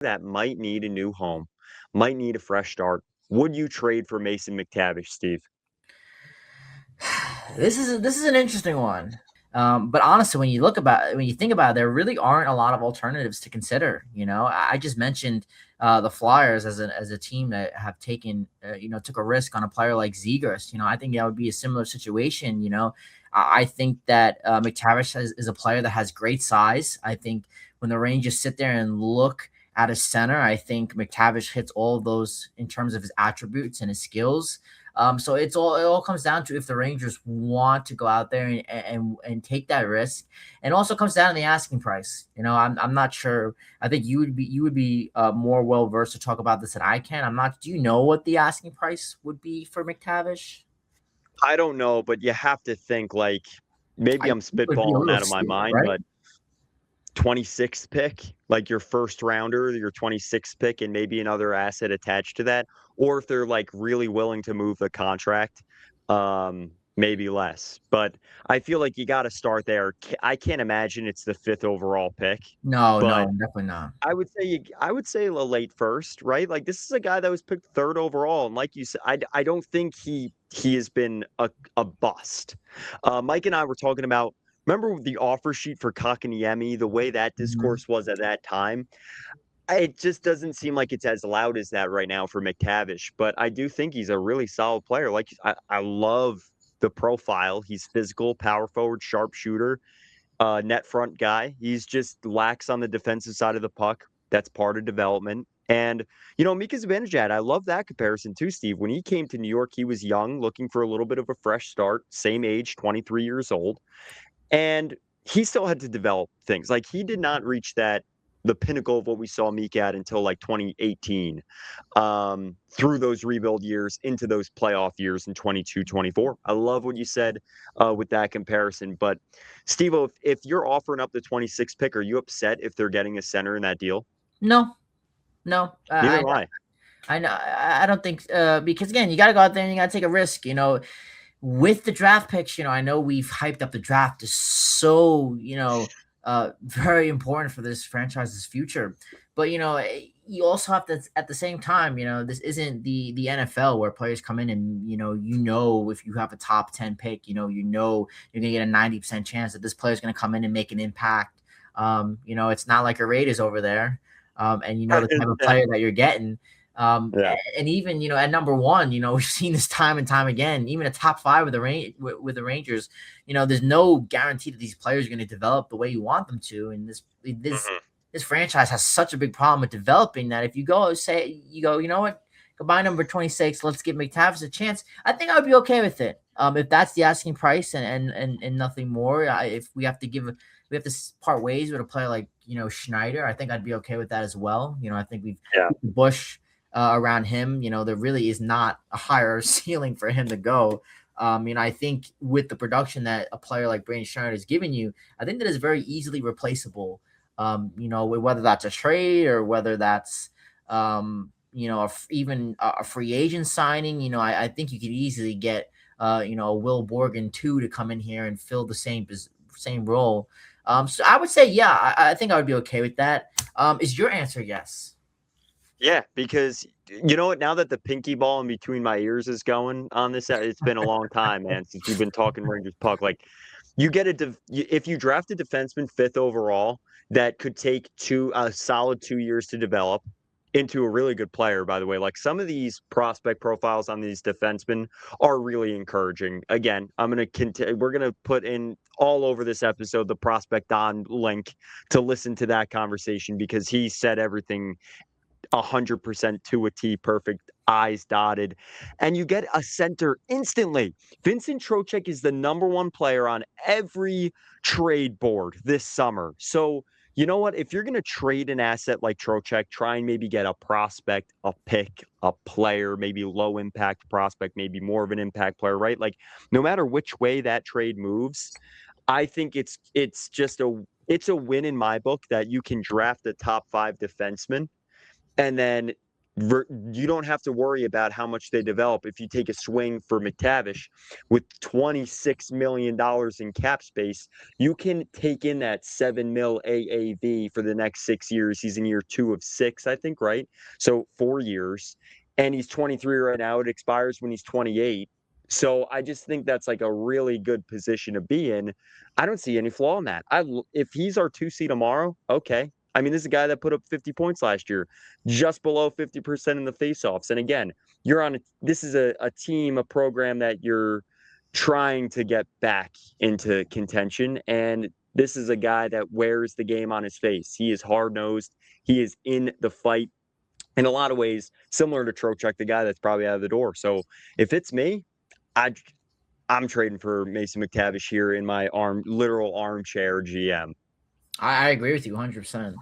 that might need a new home, might need a fresh start. Would you trade for Mason McTavish, Steve? This is an interesting one. But honestly, when you think about it, there really aren't a lot of alternatives to consider. I just mentioned the Flyers as a team that have took a risk on a player like Zegers. I think that would be a similar situation. I think that McTavish is a player that has great size. I think when the Rangers sit there and look at a center, I think McTavish hits all of those in terms of his attributes and his skills. So it all comes down to if the Rangers want to go out there and take that risk, and also comes down to the asking price. I'm not sure. I think you would be more well versed to talk about this than I can. I'm not. Do you know what the asking price would be for McTavish? I don't know, but you have to think like maybe I I'm think it would be a spitballing little out of my steep, mind, right? but 26th pick, like your first rounder, your 26th pick, and maybe another asset attached to that. Or if they're like really willing to move the contract, maybe less. But I feel like you got to start there. I can't imagine it's the fifth overall pick, No, but no, definitely not. I would say a late first, right? Like this is a guy that was picked third overall, and like you said, I don't think he has been a bust. Mike and I were talking about. Remember the offer sheet for Kakaniemi, the way that Mhm. discourse was at that time? It just doesn't seem like it's as loud as that right now for McTavish, but I do think he's a really solid player. Like I love the profile. He's physical, power forward, sharp shooter, net front guy. He's just lax on the defensive side of the puck. That's part of development. And, Mika Zibanejad, I love that comparison too, Steve. When he came to New York, he was young, looking for a little bit of a fresh start, same age, 23 years old. And he still had to develop things. Like he did not reach the pinnacle of what we saw Mika at until like 2018, through those rebuild years into those playoff years in 22, 24. I love what you said with that comparison. But Steve, if you're offering up the 26 pick, are you upset if they're getting a center in that deal? No, no. Neither I am I. I know. I don't think because again, you got to go out there and you got to take a risk. With the draft picks, I know we've hyped up the draft is so, very important for this franchise's future. But you also have to at the same time, this isn't the NFL where players come in and if you have a top 10 pick, you're gonna get a 90% chance that this player is gonna come in and make an impact. It's not like a Raiders over there. And the type of Yeah. player that you're getting. Yeah. And even at number one, we've seen this time and time again. Even a top five with the Rangers, there's no guarantee that these players are going to develop the way you want them to. And this Mhm. this franchise has such a big problem with developing that if you know what, goodbye number 26, let's give McTavish a chance. I think I would be okay with it. If that's the asking price and nothing more. If we have to part ways with a player like Schneider, I think I'd be okay with that as well. I think we've Yeah. Bush around him. There really is not a higher ceiling for him to go. I think with the production that a player like Brandon Schneider is giving you, I think that is very easily replaceable. Whether that's a trade or whether that's even a free agent signing. I think you could easily get a Will Borgen too to come in here and fill the same role. So I would say, yeah, I think I would be okay with that. Is your answer yes? Yeah, because you know what? Now that the pinky ball in between my ears is going on this, it's been a long time, man, since we've been talking Rangers puck. Like, you get if you draft a defenseman fifth overall that could take a solid 2 years to develop into a really good player. By the way, like some of these prospect profiles on these defensemen are really encouraging. Again, we're gonna put in all over this episode the prospect on link to listen to that conversation because he said everything 100% to a T, perfect, eyes dotted, and you get a center instantly. Vincent Trocheck is the number one player on every trade board this summer. So, you know what? If you're going to trade an asset like Trocheck, try and maybe get a prospect, a pick, a player, maybe low impact prospect, maybe more of an impact player, right? Like, no matter which way that trade moves, I think it's a win in my book that you can draft a top five defenseman and then You don't have to worry about how much they develop if you take a swing for McTavish with $26 million in cap space. You can take in that 7 mil AAV for the next 6 years. He's in year 2 of 6, I think, right? So 4 years. And he's 23 right now. It expires when he's 28. So I just think that's like a really good position to be in. I don't see any flaw in that. If he's our 2C tomorrow, okay. I mean, this is a guy that put up 50 points last year, just below 50% in the faceoffs. And again, this is a team, a program that you're trying to get back into contention. And this is a guy that wears the game on his face. He is hard nosed. He is in the fight in a lot of ways, similar to Trocheck, the guy that's probably out of the door. So if it's me, I I'm trading for Mason McTavish here in my literal armchair GM. I agree with you 100%.